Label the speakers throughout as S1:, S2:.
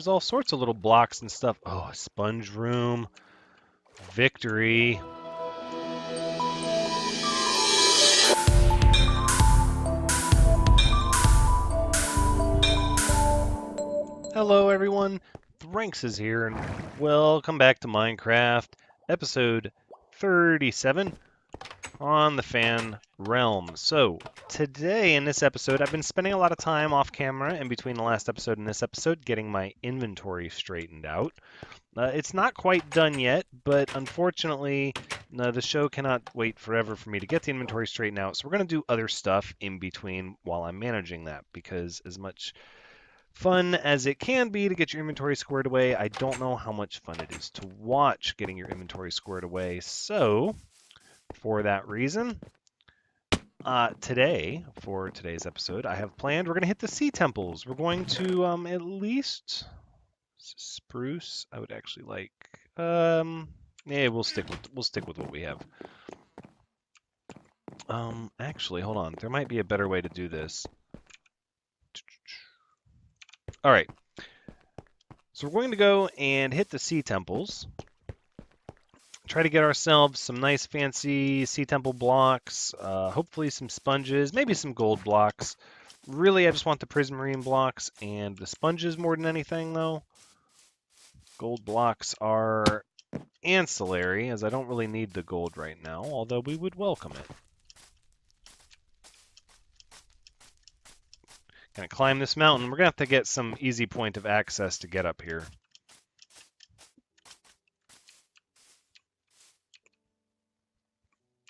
S1: ourselves all sorts of little blocks and stuff. Oh, a sponge room. Victory. Hello everyone, Thranxes here, and welcome back to Minecraft, episode 37 on the fan realm. So, today in this episode, I've been spending a lot of time off camera in between the last episode and this episode getting my inventory straightened out. It's not quite done yet, but unfortunately, the show cannot wait forever for me to get the inventory straightened out, so we're going to do other stuff in between while I'm managing that, because as much fun as it can be to get your inventory squared away, I don't know how much fun it is to watch getting your inventory squared away. So, for that reason, today, for today's episode, I have planned we're going to hit the sea temples. We're going to at least spruce. I would actually like. Yeah, we'll stick with what we have. Actually, hold on. There might be a better way to do this. All right. So we're going to go and hit the sea temples. Try to get ourselves some nice fancy sea temple blocks, hopefully some sponges, maybe some gold blocks. Really, I just want the prismarine blocks and the sponges more than anything, though. Gold blocks are ancillary, as I don't really need the gold right now, although we would welcome it. Gonna climb this mountain. We're gonna have to get some easy point of access to get up here.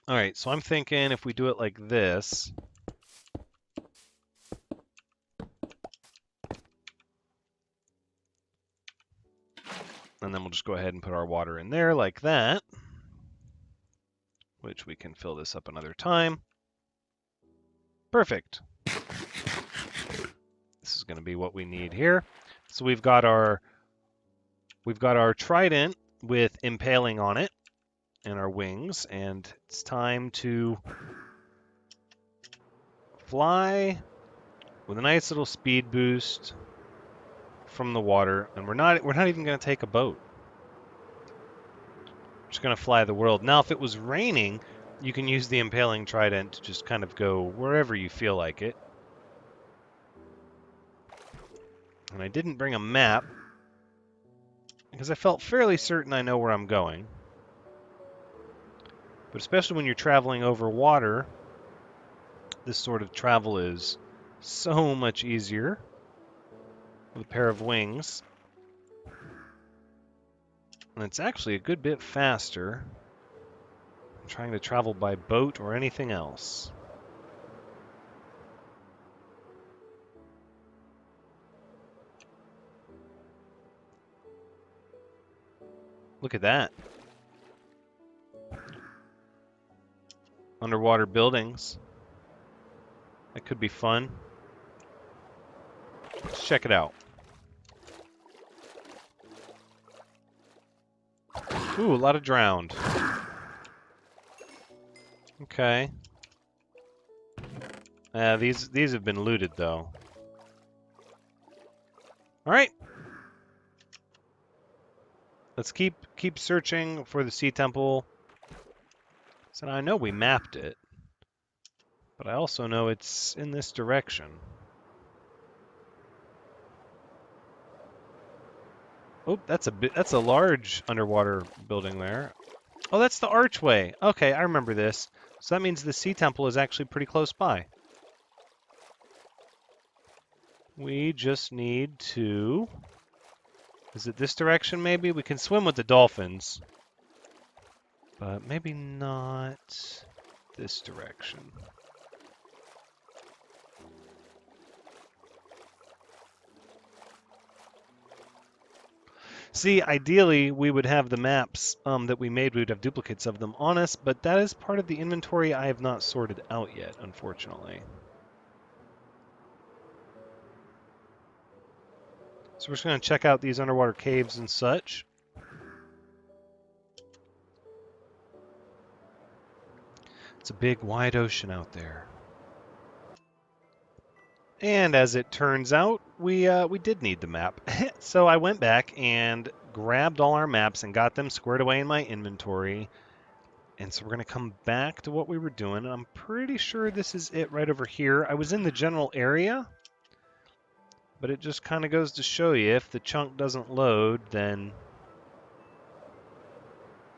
S1: All right, so I'm thinking if we do it like this, and then we'll just go ahead and put our water in there like that, which we can fill this up another time. Perfect. This is going to be what we need here. So we've got our trident with impaling on it and our wings, and it's time to fly with a nice little speed boost from the water, and we're not even going to take a boat. We're just going to fly the world. Now, if it was raining, you can use the impaling trident to just kind of go wherever you feel like it. And I didn't bring a map because I felt fairly certain I know where I'm going. But especially when you're traveling over water, this sort of travel is so much easier with a pair of wings. And it's actually a good bit faster than trying to travel by boat or anything else. Look at that. Underwater buildings. That could be fun. Let's check it out. Ooh, a lot of drowned. Okay. These have been looted though. All right. Let's keep searching for the sea temple. So now I know we mapped it, but I also know it's in this direction. Oh, that's a large underwater building there. Oh, that's the archway. Okay, I remember this. So that means the sea temple is actually pretty close by. We just need to... Is it this direction, maybe? We can swim with the dolphins. But maybe not this direction. See, ideally, we would have the maps that we made, we would have duplicates of them on us, but that is part of the inventory I have not sorted out yet, unfortunately. So we're just going to check out these underwater caves and such. It's a big, wide ocean out there. And as it turns out, we did need the map. So I went back and grabbed all our maps and got them squared away in my inventory. And so we're going to come back to what we were doing. And I'm pretty sure this is it right over here. I was in the general area, but it just kind of goes to show you if the chunk doesn't load, then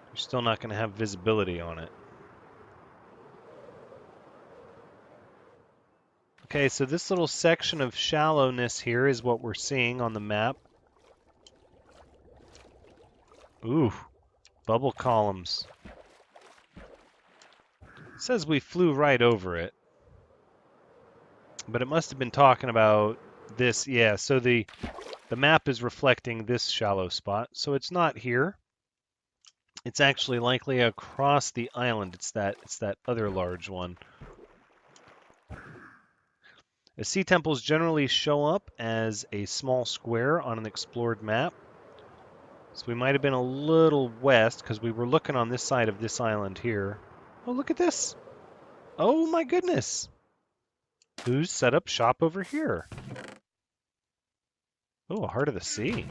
S1: you're still not going to have visibility on it. Okay, so this little section of shallowness here is what we're seeing on the map. Ooh, bubble columns. It says we flew right over it. But it must have been talking about this. Yeah, so the map is reflecting this shallow spot. So it's not here. It's actually likely across the island. It's that other large one. The sea temples generally show up as a small square on an explored map. So we might have been a little west because we were looking on this side of this island here. Oh, look at this. Oh my goodness. Who's set up shop over here? Oh, Heart of the Sea.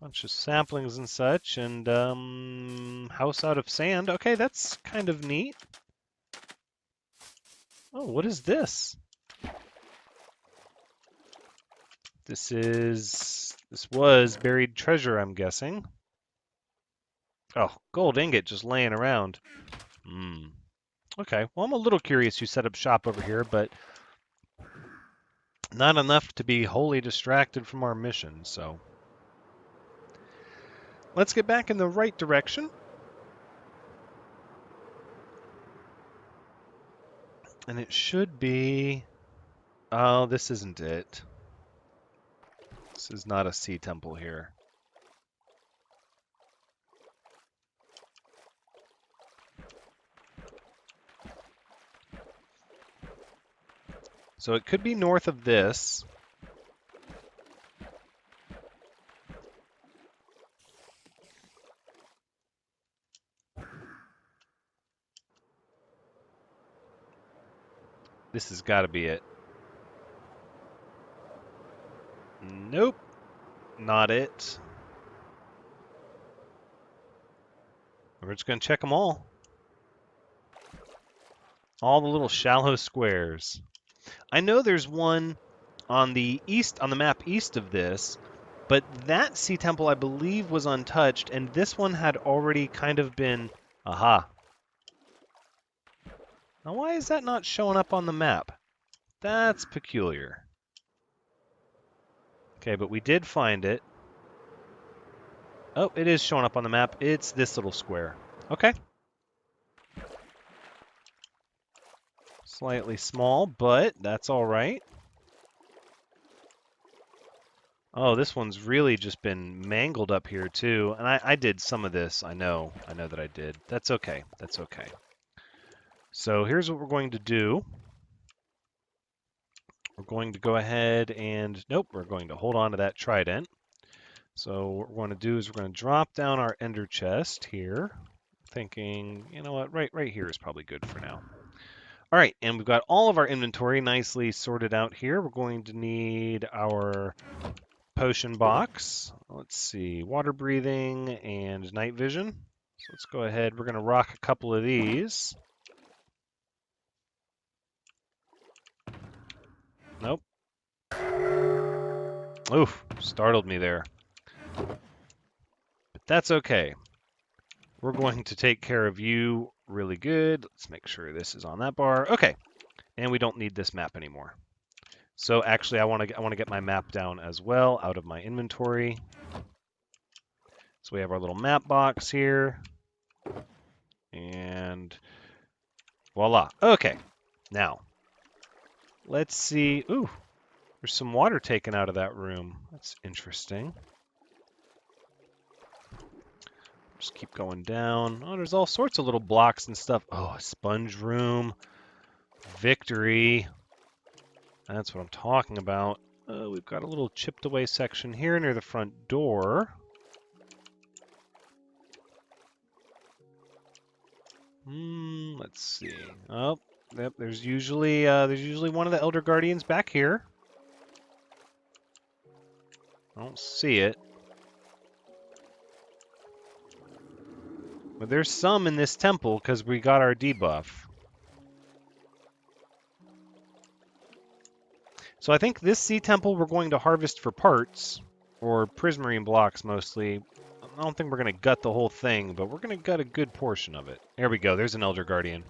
S1: Bunch of saplings and such, and house out of sand. Okay, that's kind of neat. Oh, what is this? This was buried treasure, I'm guessing. Oh, gold ingot just laying around. Okay, well, I'm a little curious who set up shop over here, but not enough to be wholly distracted from our mission, so. Let's get back in the right direction. And it should be... Oh, this isn't it. This is not a sea temple here. So it could be north of this. This has got to be it. Nope, not it. We're just going to check them all. All the little shallow squares. I know there's one on the east, on the map east of this, but that sea temple I believe was untouched, and this one had already kind of been... Aha. Now why is that not showing up on the map? That's peculiar. Okay, but we did find it. Oh, it is showing up on the map. It's this little square. Okay. Slightly small, but that's all right. Oh, this one's really just been mangled up here too. And I did some of this. I know that I did. That's okay. That's okay. So here's what we're going to do. We're going to go ahead and, nope, we're going to hold on to that trident. So what we're going to do is we're going to drop down our ender chest here. Thinking, you know what, right here is probably good for now. All right, and we've got all of our inventory nicely sorted out here. We're going to need our potion box. Let's see, water breathing and night vision. So let's go ahead. We're going to rock a couple of these. Nope. Oof, startled me there. But that's okay. We're going to take care of you really good. Let's make sure this is on that bar. Okay, and we don't need this map anymore. So actually, I want to get my map down as well out of my inventory. So we have our little map box here, and voila. Okay, now let's see. Ooh, there's some water taken out of that room. That's interesting. Just keep going down. Oh, there's all sorts of little blocks and stuff. Oh, a sponge room. Victory. That's what I'm talking about. We've got a little chipped away section here near the front door. Let's see. Oh, yep. There's usually one of the Elder Guardians back here. I don't see it. But there's some in this temple because we got our debuff. So I think this sea temple we're going to harvest for parts, or prismarine blocks mostly. I don't think we're going to gut the whole thing, but we're going to gut a good portion of it. There we go. There's an Elder Guardian.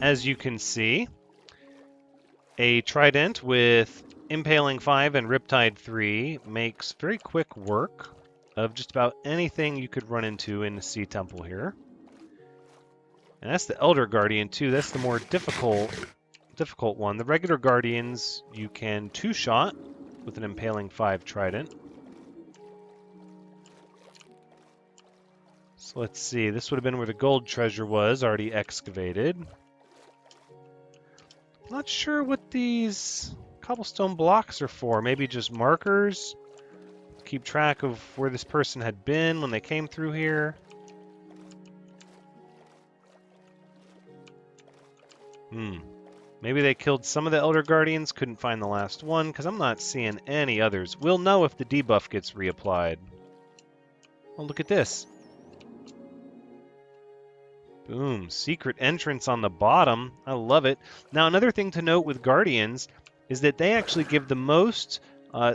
S1: As you can see, a trident with Impaling 5 and Riptide 3 makes very quick work of just about anything you could run into in the Sea Temple here. And that's the Elder Guardian too. That's the more difficult one. The regular Guardians you can two-shot with an Impaling 5 trident. So let's see. This would have been where the gold treasure was, already excavated. Not sure what these cobblestone blocks are for. Maybe just markers to keep track of where this person had been when they came through here. Maybe they killed some of the Elder Guardians, couldn't find the last one, because I'm not seeing any others. We'll know if the debuff gets reapplied. Oh, look at this. Boom, secret entrance on the bottom. I love it. Now, another thing to note with Guardians is that they actually give the most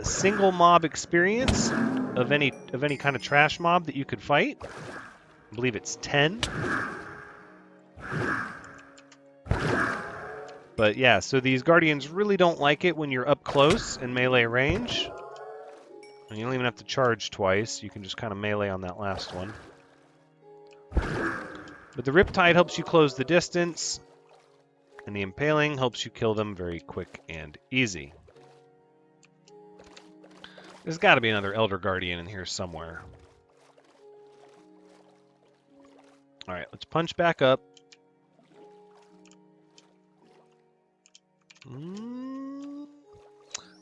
S1: single mob experience of any kind of trash mob that you could fight. I believe it's 10. But yeah, so these Guardians really don't like it when you're up close in melee range. And you don't even have to charge twice. You can just kind of melee on that last one. But the Riptide helps you close the distance, and the Impaling helps you kill them very quick and easy. There's got to be another Elder Guardian in here somewhere. Alright, let's punch back up.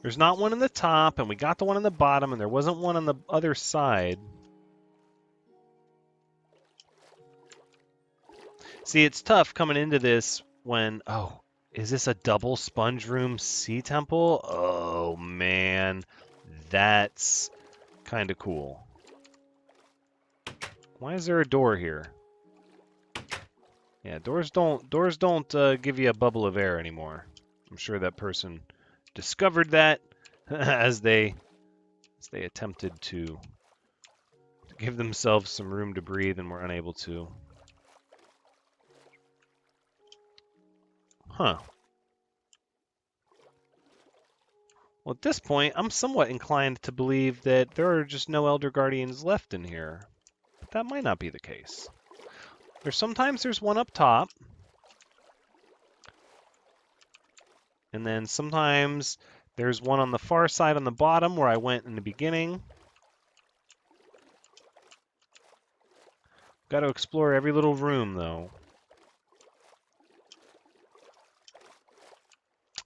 S1: There's not one in the top, and we got the one on the bottom, and there wasn't one on the other side. See, it's tough coming into this when... Oh, is this a double sponge room sea temple? Oh, man. That's kind of cool. Why is there a door here? Yeah, doors don't give you a bubble of air anymore. I'm sure that person discovered that as they attempted to give themselves some room to breathe and were unable to. Huh. Well, at this point, I'm somewhat inclined to believe that there are just no Elder Guardians left in here. But that might not be the case. Sometimes there's one up top. And then sometimes there's one on the far side on the bottom where I went in the beginning. Got to explore every little room, though.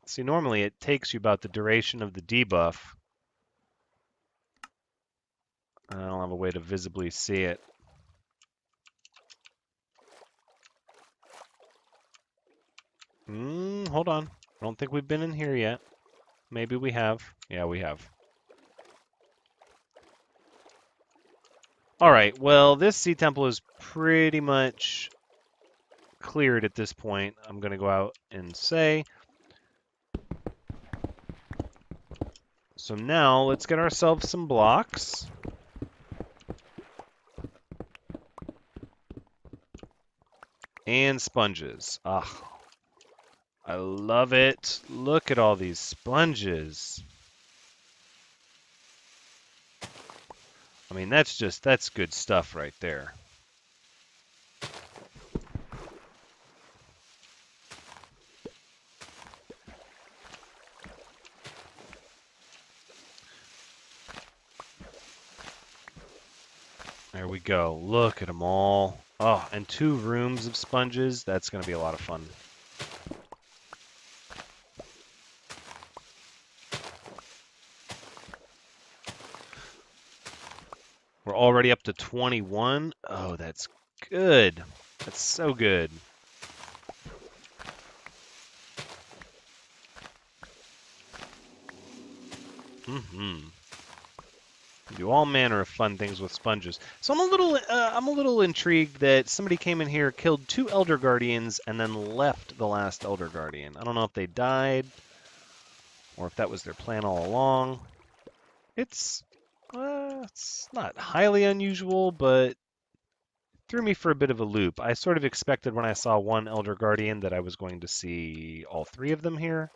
S1: See, normally it takes you about the duration of the debuff. I don't have a way to visibly see it. Hold on. I don't think we've been in here yet. Maybe we have. Yeah, we have. Alright, well, this sea temple is pretty much cleared at this point. I'm going to go out and say. So now, let's get ourselves some blocks. And sponges. Ah, I love it. Look at all these sponges. I mean, that's good stuff right there. There we go. Look at them all. Oh, and 2 rooms of sponges. That's going to be a lot of fun. We're already up to 21. Oh, that's good. That's so good. Mm-hmm. Do all manner of fun things with sponges. So I'm a little intrigued that somebody came in here, killed 2 Elder Guardians, and then left the last Elder Guardian. I don't know if they died, or if that was their plan all along. It's not highly unusual, but threw me for a bit of a loop. I sort of expected when I saw 1 Elder Guardian that I was going to see all 3 of them here.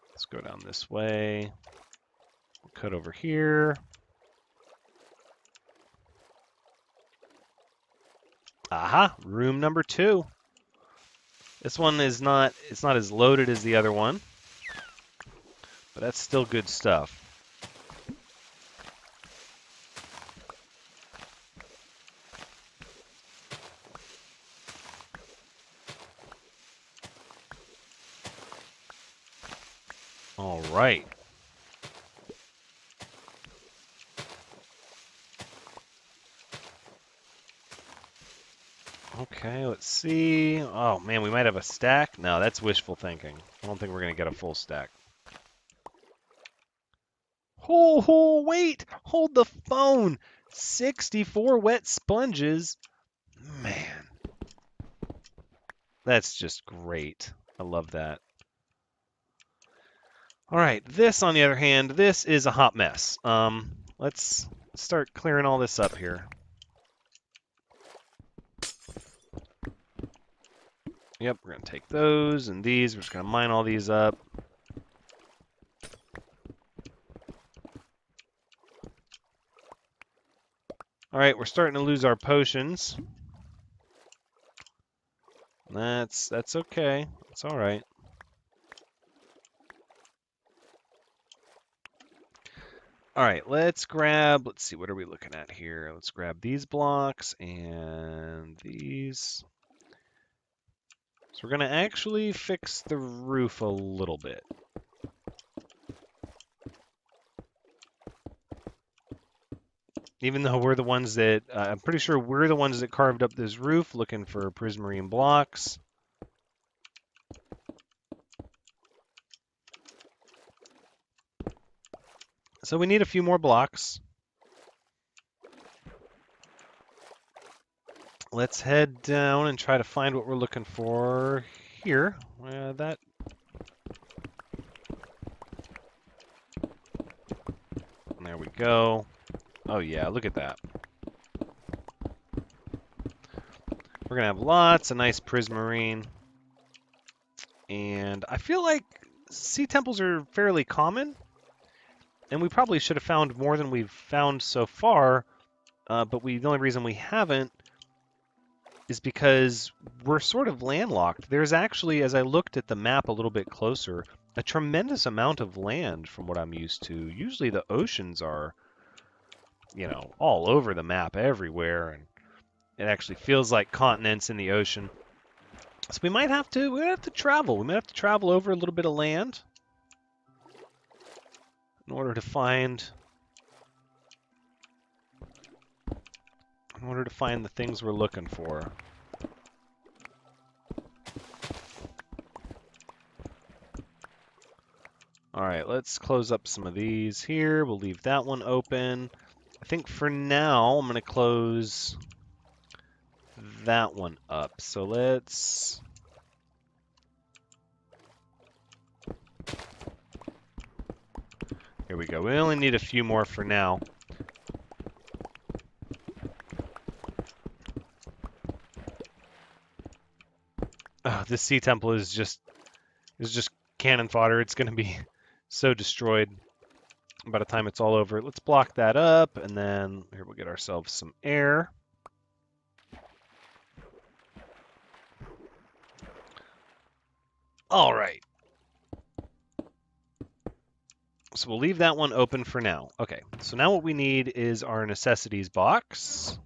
S1: Let's go down this way. Cut over here. Aha, room number 2. This one is not, it's not as loaded as the other one, but that's still good stuff. All right. Okay, let's see. Oh man, we might have a stack. No, that's wishful thinking. I don't think we're gonna get a full stack. Oh, wait! Hold the phone! 64 wet sponges? Man. That's just great. I love that. All right, this, on the other hand, this is a hot mess. Let's start clearing all this up here. Yep, we're going to take those and these. We're just going to mine all these up. All right, we're starting to lose our potions. That's okay. That's all right. All right, let's see, what are we looking at here? Let's grab these blocks and these. So we're going to actually fix the roof a little bit. Even though we're the ones that, I'm pretty sure we're the ones that carved up this roof looking for prismarine blocks. So we need a few more blocks. Let's head down and try to find what we're looking for here. There we go. Oh yeah, look at that. We're gonna have lots of nice prismarine. And I feel like sea temples are fairly common. And we probably should have found more than we've found so far. But the only reason we haven't is because we're sort of landlocked. There's actually, as I looked at the map a little bit closer, a tremendous amount of land from what I'm used to. Usually the oceans are, you know, all over the map everywhere, and it actually feels like continents in the ocean. So we might have to travel. We might have to travel over a little bit of land in order to find the things we're looking for. All right, let's close up some of these here. We'll leave that one open. I think for now, I'm going to close that one up. So let's... Here we go. We only need a few more for now. Oh, this sea temple is just cannon fodder. It's going to be so destroyed by the time it's all over. Let's block that up, and then here we'll get ourselves some air. All right. So we'll leave that one open for now. Okay, so now what we need is our necessities box.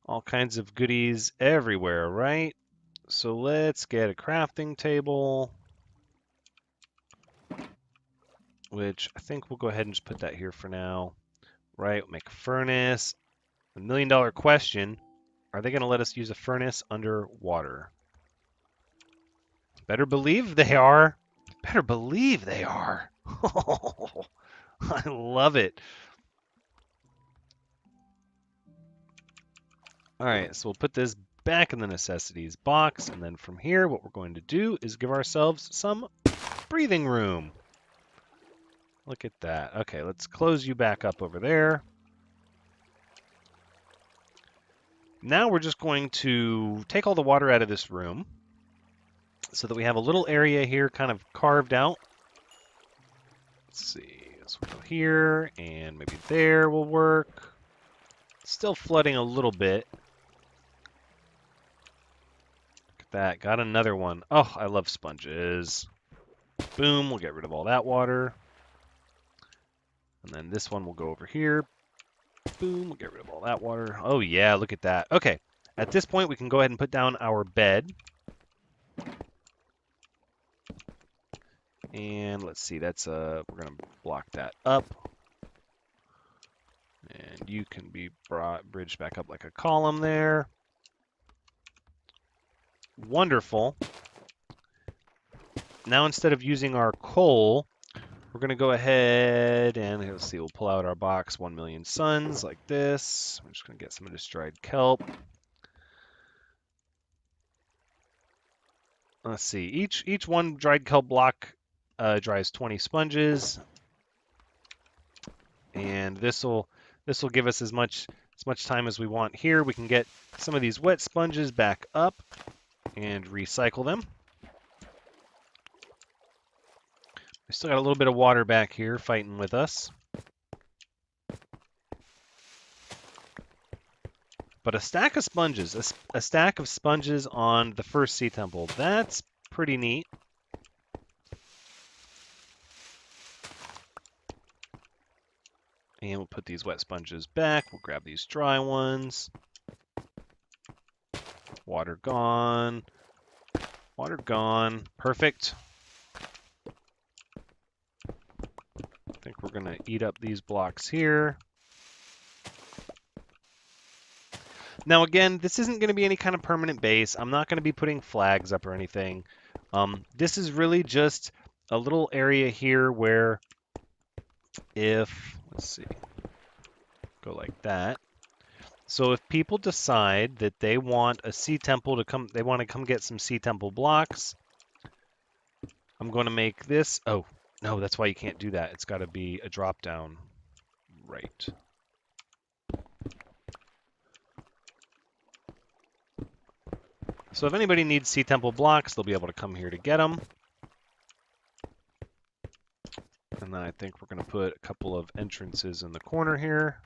S1: All kinds of goodies everywhere, right? So let's get a crafting table. which I think we'll go ahead and just put that here for now. Right, we'll make a furnace. The million-dollar question, are they going to let us use a furnace underwater? Better believe they are. Better believe they are. Oh, I love it. All right, so we'll put this back in the necessities box, and then from here, what we're going to do is give ourselves some breathing room. Look at that. Okay, let's close you back up over there. Now we're just going to take all the water out of this room so that we have a little area here kind of carved out. Let's see, this will go here, and maybe there will work. Still flooding a little bit. Look at that, got another one. Oh, I love sponges. Boom, we'll get rid of all that water. And then this one will go over here. Boom, we'll get rid of all that water. Oh yeah, look at that. Okay, at this point we can go ahead and put down our bed. And let's see, that's we're gonna block that up. And you can be bridged back up like a column there. Wonderful. Now instead of using our coal, we're going to go ahead and let's see, we'll pull out our box 1 million suns like this. We're just going to get some of this dried kelp. Let's see, each one dried kelp block dries 20 sponges. And this will give us as much time as we want here. We can get some of these wet sponges back up and recycle them. We still got a little bit of water back here fighting with us. But a stack of sponges, a stack of sponges on the first sea temple, that's pretty neat. And we'll put these wet sponges back. We'll grab these dry ones. Water gone. Water gone. Perfect. I think we're going to eat up these blocks here. Now again, this isn't going to be any kind of permanent base. I'm not going to be putting flags up or anything. This is really just a little area here where if, let's see, go like that. So if people decide that they want a sea temple to come, they want to come get some sea temple blocks, I'm going to make this, oh, no, that's why you can't do that. It's got to be a drop down. Right. So if anybody needs sea temple blocks, they'll be able to come here to get them. And then I think we're going to put a couple of entrances in the corner here.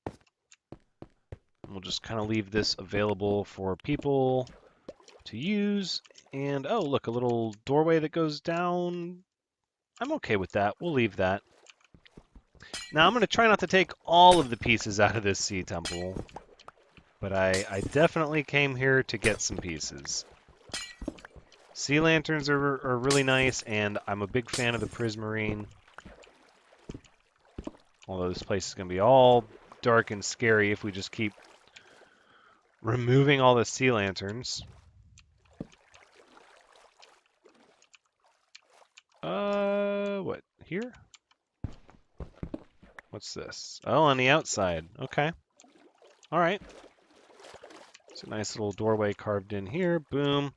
S1: And we'll just kind of leave this available for people to use. And oh, look, a little doorway that goes down. I'm okay with that. We'll leave that. Now I'm going to try not to take all of the pieces out of this sea temple. But I definitely came here to get some pieces. Sea lanterns are really nice, and I'm a big fan of the prismarine. Although this place is going to be all dark and scary if we just keep removing all the sea lanterns. What? Here? What's this? Oh, on the outside. Okay. All right. It's a nice little doorway carved in here. Boom.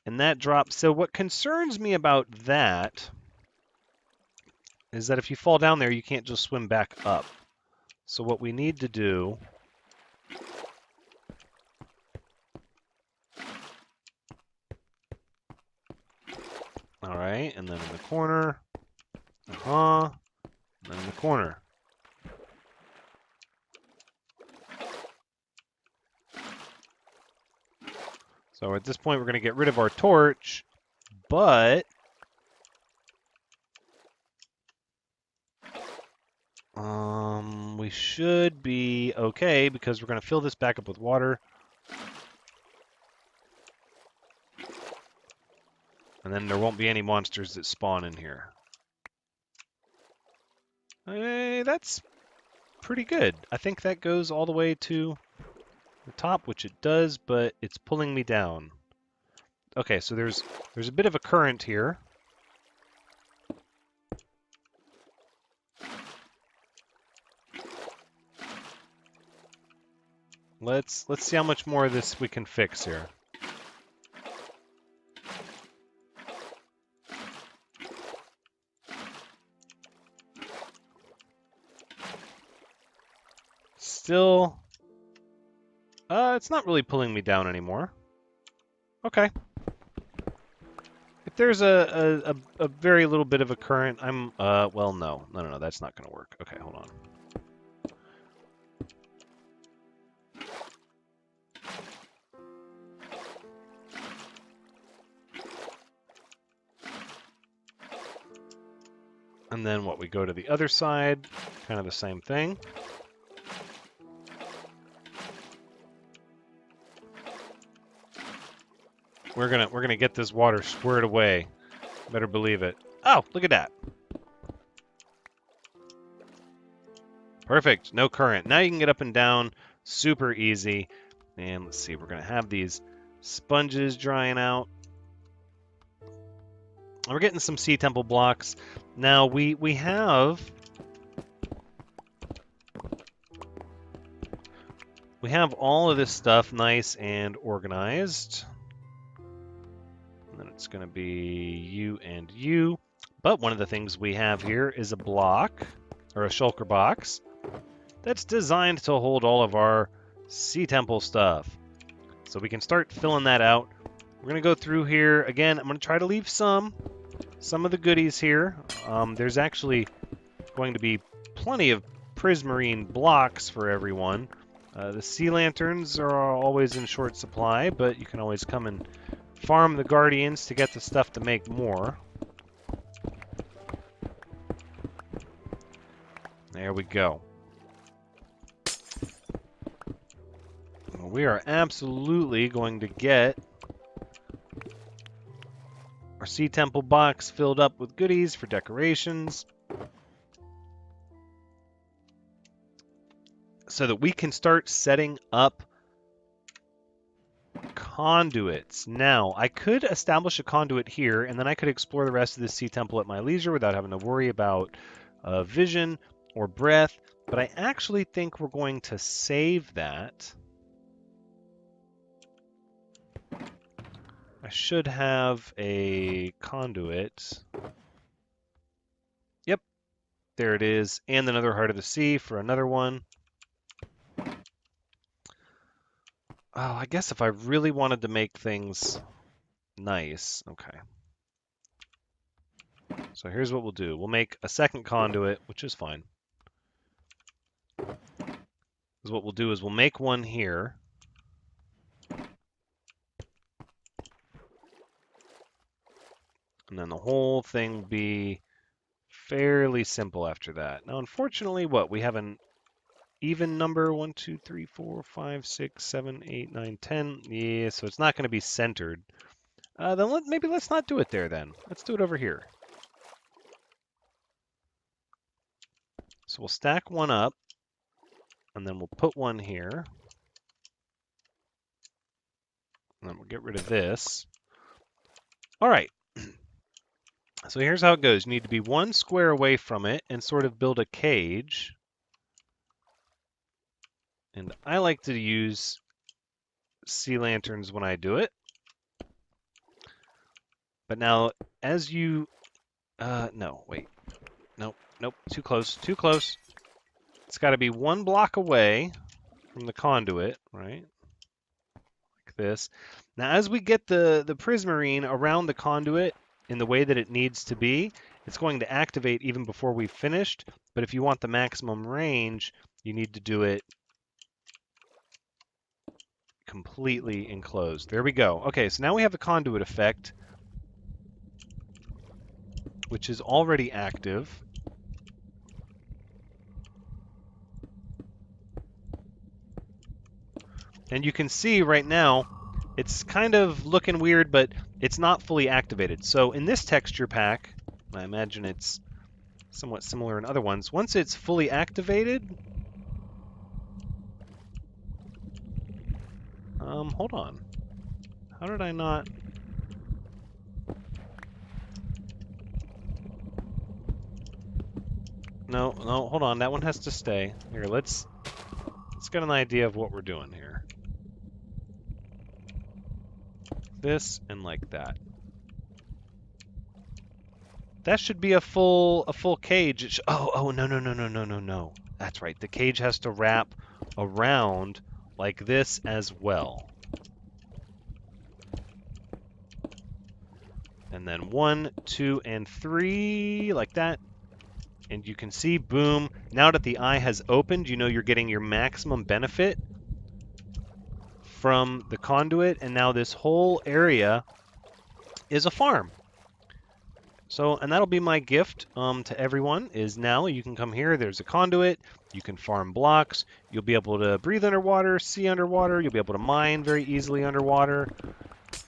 S1: And that drops. So what concerns me about that is that if you fall down there, you can't just swim back up. So what we need to do all right, and then in the corner, and then in the corner. So at this point, we're going to get rid of our torch, but we should be okay because we're going to fill this back up with water. And then there won't be any monsters that spawn in here. Hey, that's pretty good. I think that goes all the way to the top, which it does, but it's pulling me down. Okay, so there's a bit of a current here. Let's see how much more of this we can fix here. Still, it's not really pulling me down anymore. Okay. If there's a very little bit of a current, I'm, well, no, that's not going to work. Okay, hold on. And then what, we go to the other side, kind of the same thing. We're gonna get this water squared away. Better believe it. Oh, look at that. Perfect, no current. Now you can get up and down, super easy. And let's see, we're gonna have these sponges drying out. We're getting some sea temple blocks. Now we have all of this stuff nice and organized. And then it's going to be you and you. But one of the things we have here is a block, or a shulker box, that's designed to hold all of our sea temple stuff. So we can start filling that out. We're going to go through here. Again, I'm going to try to leave some of the goodies here. There's actually going to be plenty of prismarine blocks for everyone. The sea lanterns are always in short supply, but you can always come and farm the guardians to get the stuff to make more. There we go. We are absolutely going to get our sea temple box filled up with goodies for decorations, so that we can start setting up conduits. Now, I could establish a conduit here, and then I could explore the rest of the sea temple at my leisure without having to worry about vision or breath, but I actually think we're going to save that. I should have a conduit. Yep, there it is, and another Heart of the Sea for another one. Oh, I guess if I really wanted to make things nice, okay. So here's what we'll do. We'll make a second conduit, which is fine. Because what we'll do is we'll make one here. And then the whole thing will be fairly simple after that. Now, unfortunately, what? We have an even number, 1, 2, 3, 4, 5, 6, 7, 8, 9, 10. Yeah, so it's not going to be centered. Then maybe let's not do it there then. Let's do it over here. So we'll stack one up, and then we'll put one here. And then we'll get rid of this. All right. So here's how it goes. You need to be one square away from it and sort of build a cage. And I like to use sea lanterns when I do it. But now, as you... no, wait. Nope, nope, too close, too close. It's got to be one block away from the conduit, right? Like this. Now, as we get the prismarine around the conduit in the way that it needs to be, it's going to activate even before we've finished. But if you want the maximum range, you need to do it completely enclosed. There we go. Okay, so now we have the conduit effect, which is already active. And you can see right now, It's kind of looking weird, but it's not fully activated. So in this texture pack, I imagine it's somewhat similar in other ones. Once it's fully activated, hold on. How did I not? No, hold on. That one has to stay. Here, let's get an idea of what we're doing here. This and like that. That should be a full cage. Oh, no. That's right. The cage has to wrap around like this as well. And then 1, 2, and 3, like that. And you can see, boom, now that the eye has opened, you know you're getting your maximum benefit from the conduit, and now this whole area is a farm. So, and that'll be my gift to everyone, is now you can come here, there's a conduit, you can farm blocks, you'll be able to breathe underwater, see underwater, you'll be able to mine very easily underwater,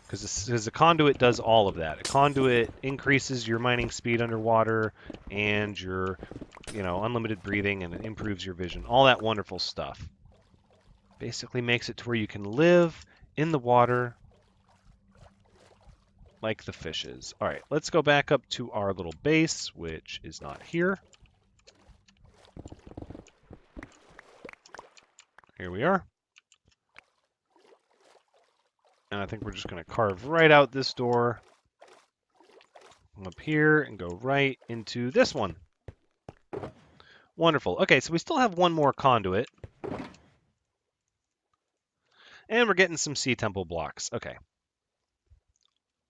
S1: because the conduit does all of that. A conduit increases your mining speed underwater and your, unlimited breathing, and it improves your vision. All that wonderful stuff. Basically makes it to where you can live in the water like the fishes. All right, let's go back up to our little base, which is not here. Here we are. And I think we're just going to carve right out this door. Come up here and go right into this one. Wonderful. Okay, so we still have one more conduit. And we're getting some sea temple blocks. Okay.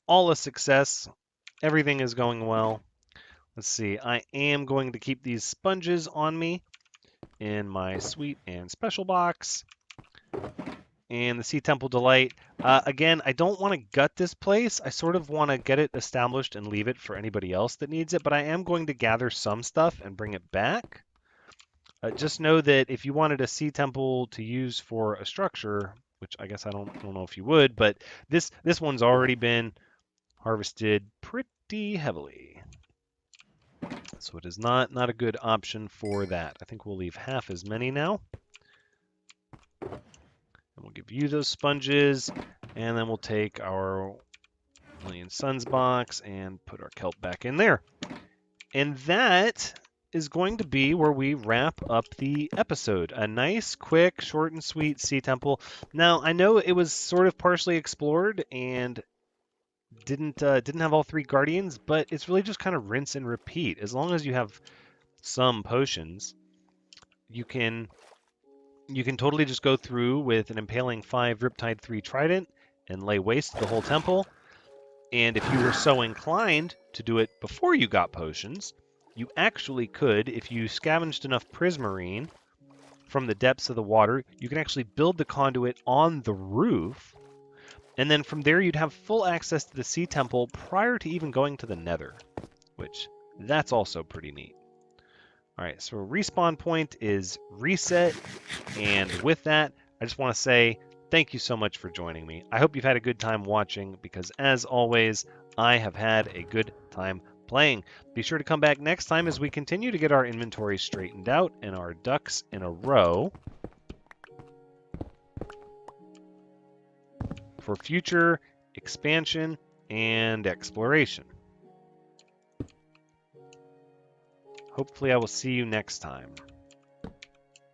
S1: All a success. Everything is going well. Let's see. I am going to keep these sponges on me in my sweet and special box. And the Sea Temple Delight. Again, I don't want to gut this place. I sort of want to get it established and leave it for anybody else that needs it. But I am going to gather some stuff and bring it back. Just know that if you wanted a Sea Temple to use for a structure, which I guess I don't know if you would, but this one's already been harvested pretty heavily. So it is not a good option for that. I think we'll leave half as many now. And we'll give you those sponges, and then we'll take our Million Suns box and put our kelp back in there. And that is going to be where we wrap up the episode. A nice, quick, short and sweet Sea Temple. Now, I know it was sort of partially explored and didn't have all 3 guardians, but it's really just kind of rinse and repeat. As long as you have some potions, you can totally just go through with an Impaling 5 Riptide 3 Trident and lay waste to the whole temple. And if you were so inclined to do it before you got potions, you actually could, if you scavenged enough prismarine from the depths of the water, you can actually build the conduit on the roof. And then from there, you'd have full access to the Sea Temple prior to even going to the Nether, which that's also pretty neat. All right, so respawn point is reset. And with that, I just want to say thank you so much for joining me. I hope you've had a good time watching, because as always, I have had a good time playing. Be sure to come back next time as we continue to get our inventory straightened out and our ducks in a row for future expansion and exploration. Hopefully I will see you next time.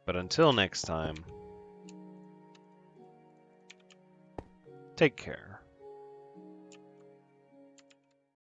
S1: But until next time, take care.